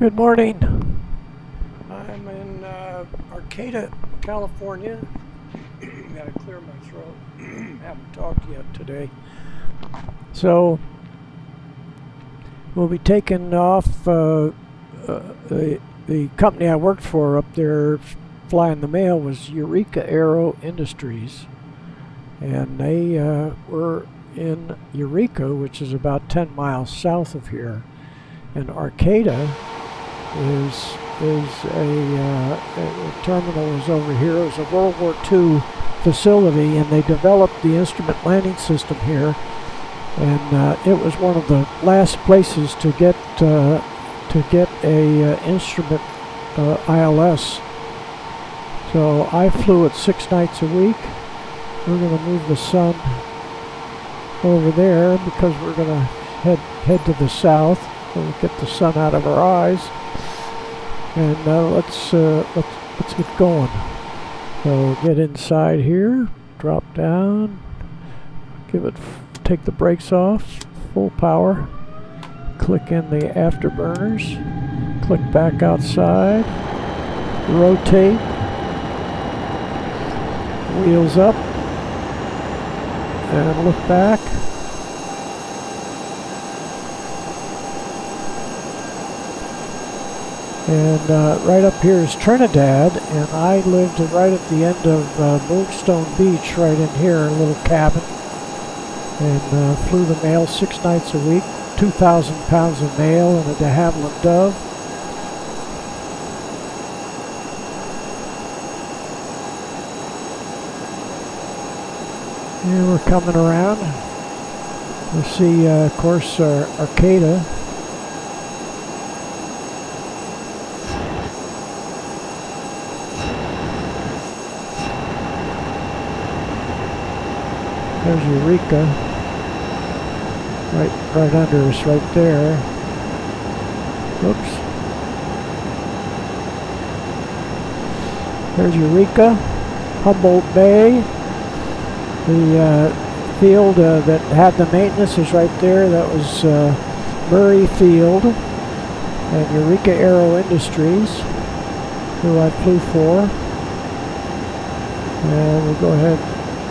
Good morning. I'm in Arcata, California. Gotta clear my throat. Haven't talked yet today. So we'll be taking off the company I worked for up there flying the mail was Eureka Aero Industries. And they were in Eureka, which is about 10 miles south of here. And Arcata is a terminal is over here. It was a World War II facility, and they developed the instrument landing system here. And it was one of the last places to get a instrument ILS. So I flew it 6 nights a week. We're going to move the sun over there because we're going to head to the south. We'll get the sun out of our eyes. And let's get going. So get inside here, drop down, take the brakes off, full power, click in the afterburners, click back outside, rotate, wheels up, and look back. And right up here is Trinidad, and I lived right at the end of Moonstone Beach, right in here, a little cabin, and flew the mail 6 nights a week, 2,000 pounds of mail and a de Havilland Dove. Here we're coming around. We see, of course, Arcata. There's Eureka, right under us, right there. Oops. There's Eureka, Humboldt Bay. The field that had the maintenance is right there. That was Murray Field and Eureka Aero Industries, who I flew for. And we'll go ahead.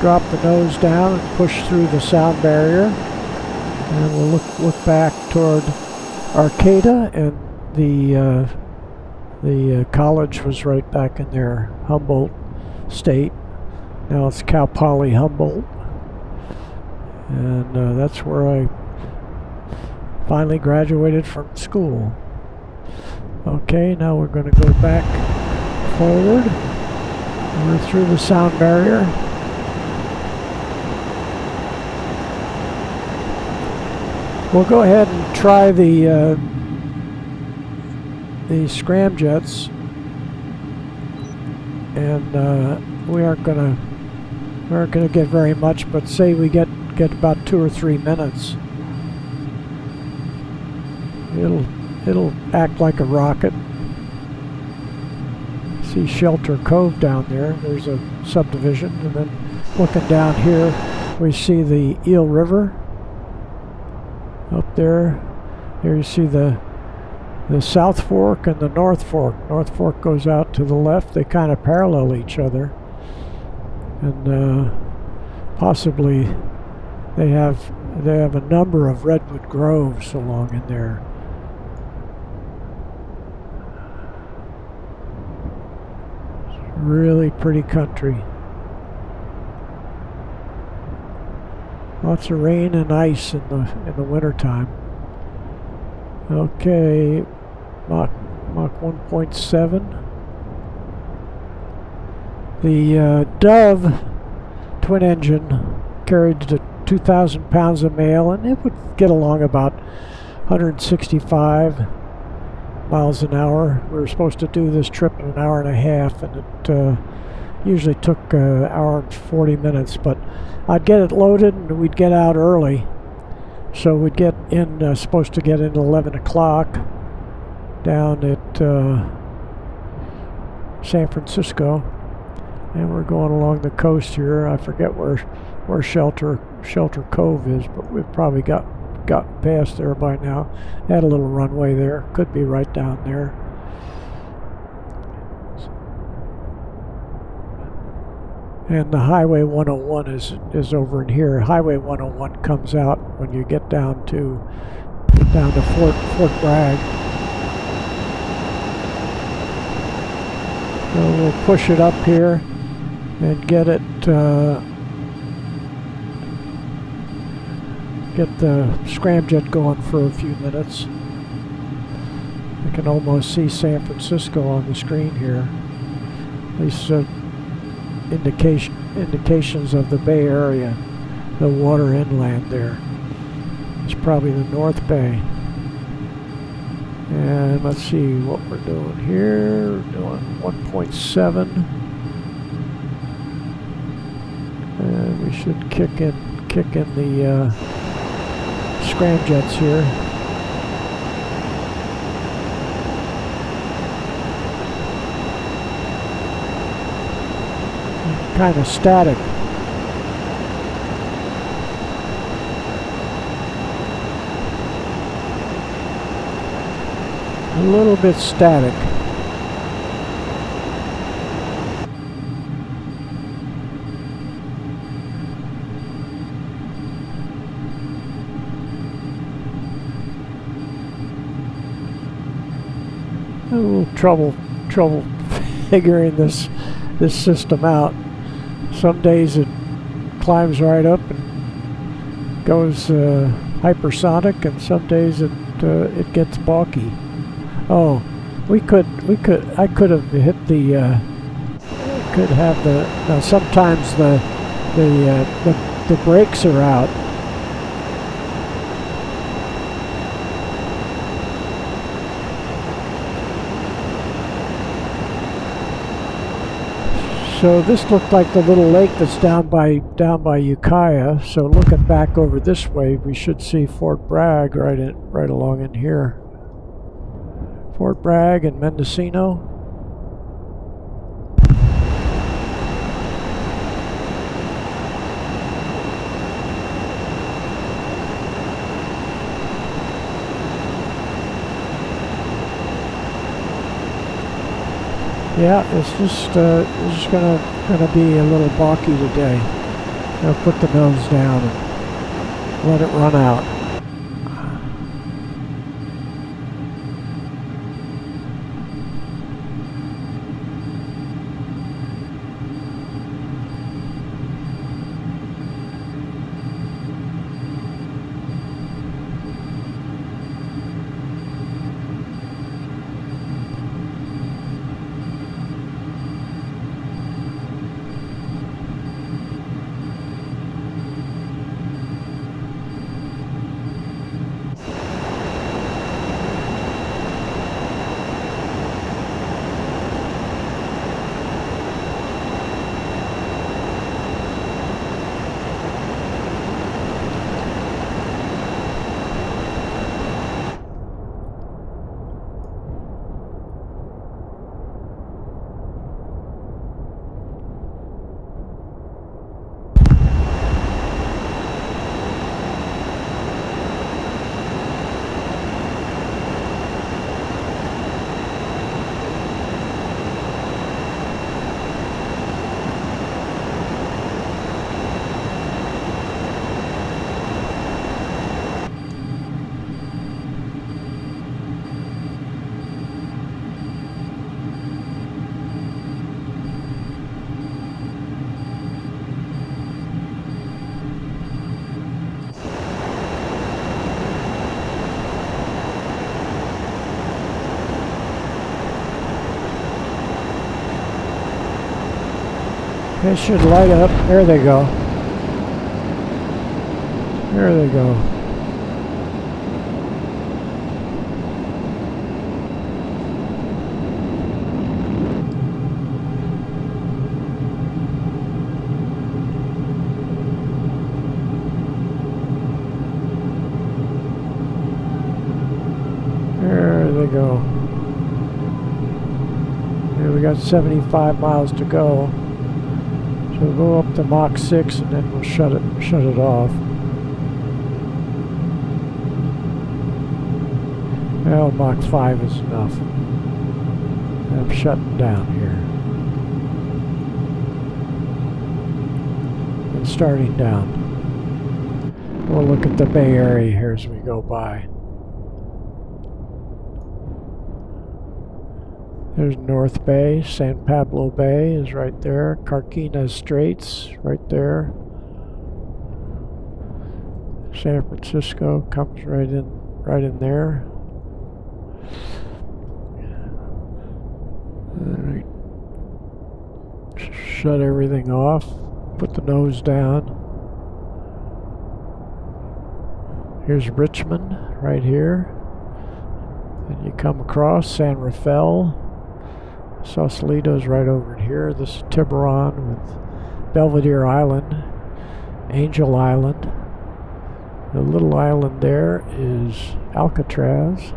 Drop the nose down and push through the sound barrier, and we'll look back toward Arcata, and the college was right back in there, Humboldt State. Now it's Cal Poly Humboldt, and that's where I finally graduated from school. Okay, now we're going to go back forward. We're through the sound barrier. We'll go ahead and try the scramjets, and we aren't gonna get very much, but say we get about 2 or 3 minutes. It'll act like a rocket. See Shelter Cove down there. There's a subdivision, and then looking down here, we see the Eel River. Up there, here you see the South Fork and the North Fork. North Fork goes out to the left. They kind of parallel each other, and possibly they have a number of redwood groves along in there. It's really pretty country. Lots of rain and ice in the winter time. Okay, Mach 1.7. The Dove twin engine carried 2,000 pounds of mail, and it would get along about 165 miles an hour. We were supposed to do this trip in an hour and a half, and it usually took an hour and 40 minutes, but I'd get it loaded and we'd get out early. So we'd get in, supposed to get in at 11 o'clock down at San Francisco. And we're going along the coast here. I forget where Shelter Cove is, but we've probably got gotten past there by now. Had a little runway there. Could be right down there. And the Highway 101 is over in here. Highway 101 comes out when you get down to Fort Bragg. So we'll push it up here and get it. Get the scramjet going for a few minutes. I can almost see San Francisco on the screen here. At least indications of the Bay Area, the water inland there. It's probably the North Bay. And let's see what we're doing here. We're doing 1.7. And we should kick in the scramjets here. Kind of static. A little bit static. A little trouble figuring this system out. Some days it climbs right up and goes hypersonic, and some days it gets balky. Oh, I could have hit the could have the. Now sometimes the brakes are out. So this looked like the little lake that's down by Ukiah. So looking back over this way, we should see Fort Bragg right along in here. Fort Bragg and Mendocino. Yeah, it's just gonna be a little balky today. I'll put the nose down and let it run out. It should light up. There they go. There they go. There they go. Yeah, we got 75 miles to go. So we'll go up to Mach 6 and then we'll shut it off. Well, Mach 5 is enough. I'm shutting down here. And starting down. We'll look at the Bay Area here as we go by. There's North Bay, San Pablo Bay is right there. Carquinez Straits right there. San Francisco comes right in there. Alright. Shut everything off. Put the nose down. Here's Richmond right here. And you come across San Rafael. Sausalito's right over here. This is Tiburon with Belvedere Island, Angel Island. The little island there is Alcatraz.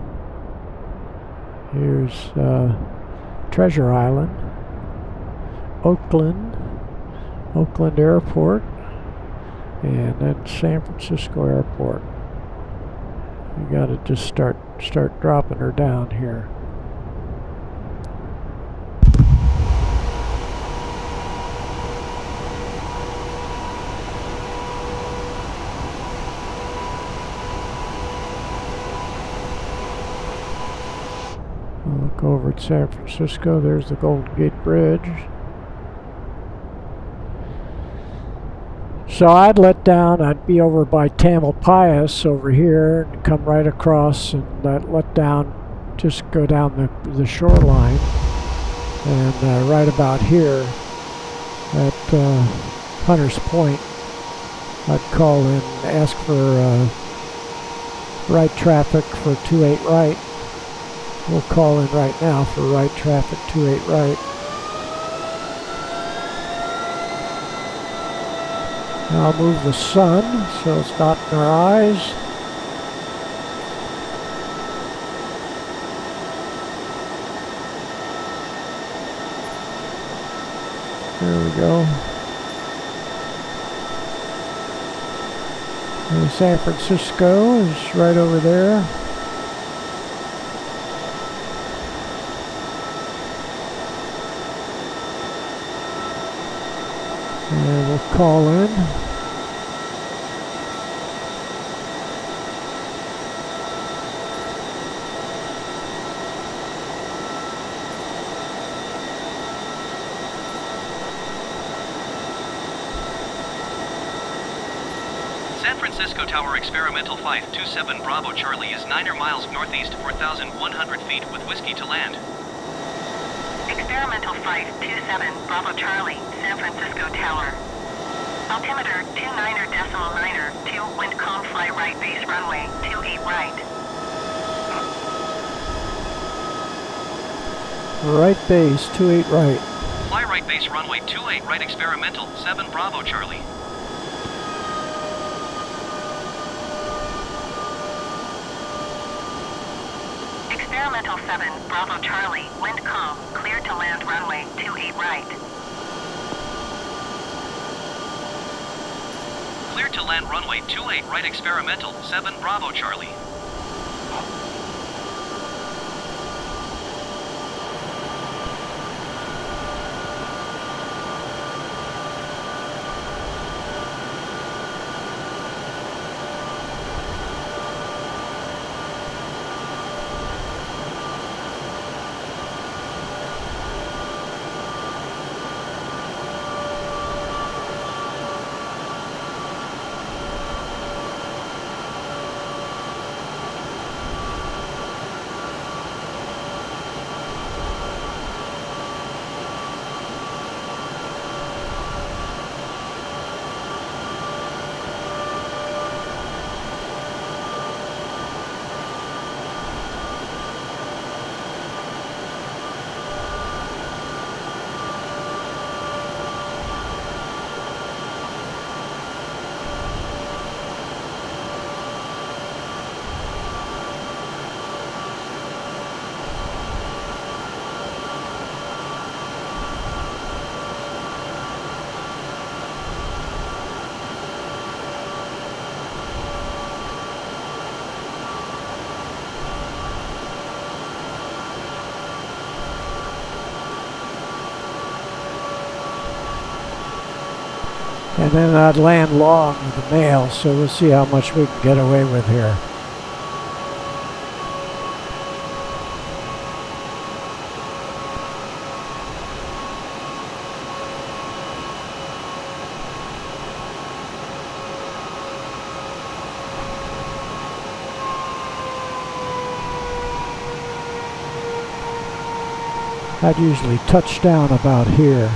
Here's Treasure Island, Oakland Airport, and then San Francisco Airport. You got to just start dropping her down here. Look over at San Francisco. There's the Golden Gate Bridge. So I'd I'd be over by Tamalpais over here and come right across and let down, just go down the shoreline. And right about here at Hunters Point, I'd call in and ask for right traffic for 28 right. We'll call in right now for right traffic 28 right. Now I'll move the sun so it's not in our eyes. There we go. And San Francisco is right over there. And we'll call in. San Francisco Tower Experimental 527 Bravo Charlie is 9 miles northeast, 4,100 feet with whiskey to land. Experimental 527 Bravo Charlie, San Francisco Tower. Altimeter 29.9, 2 wind calm, fly right base runway 28 right. Right base 28 right. Fly right base runway 28 right experimental 7 Bravo Charlie. Experimental 7 Bravo Charlie, wind calm, clear to land runway 28 right. Clear to land runway 28 right experimental 7 Bravo Charlie. And then I'd land long with the mail, so we'll see how much we can get away with here. I'd usually touch down about here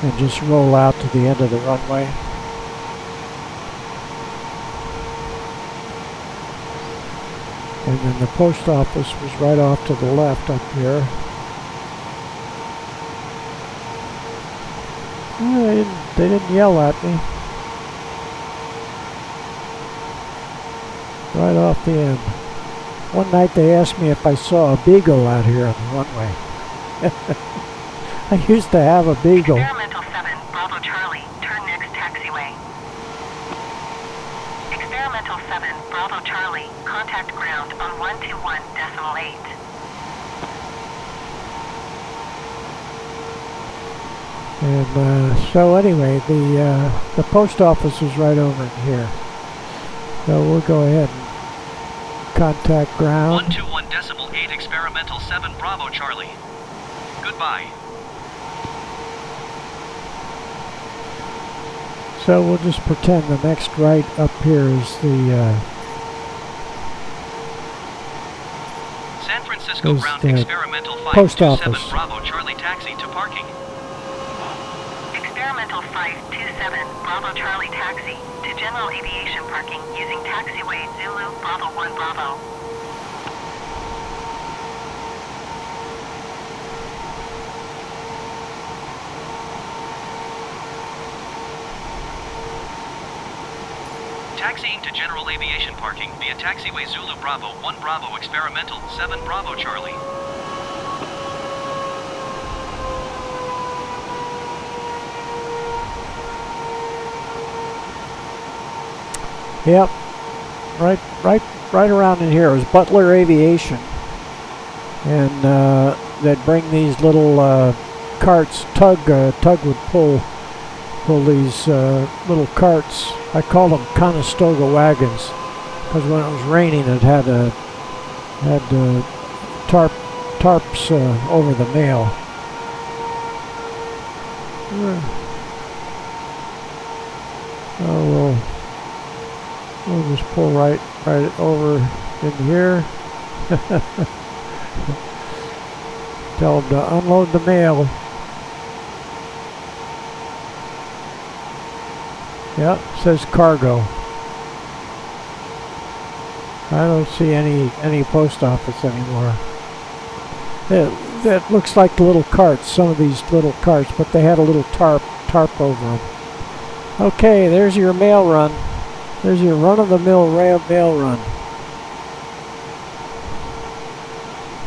and just roll out to the end of the runway. And then the post office was right off to the left up here. They didn't yell at me. Right off the end. One night they asked me if I saw a beagle out here on the runway. I used to have a beagle. Experimental 7, Bravo Charlie, turn next taxiway. Experimental 7, Bravo Charlie, contact ground on 121.8. And so anyway, the post office is right over in here. So we'll go ahead and contact ground. 121.8 experimental 7 Bravo Charlie. Goodbye. So we'll just pretend the next right up here is the San Francisco ground experimental post 527 office. Bravo Charlie taxi to parking. Experimental 527, Bravo Charlie taxi to general aviation parking using taxiway Zulu Bravo 1 Bravo. Taxiing to general aviation parking via taxiway Zulu Bravo 1 Bravo experimental 7 Bravo Charlie. Yep, right around in here. It was Butler Aviation, and they'd bring these little carts. Tug would pull these little carts. I called them Conestoga wagons because when it was raining, it had tarps over the mail. Oh, we'll just pull right over in here. Tell them to unload the mail. Yep, says cargo. I don't see any post office anymore. That looks like the little carts, some of these little carts, but they had a little tarp over them. Okay, there's your mail run. There's your run-of-the-mill mail run.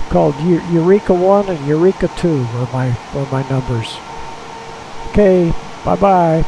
Called Eureka 1 and Eureka 2 were my numbers. Okay, bye-bye.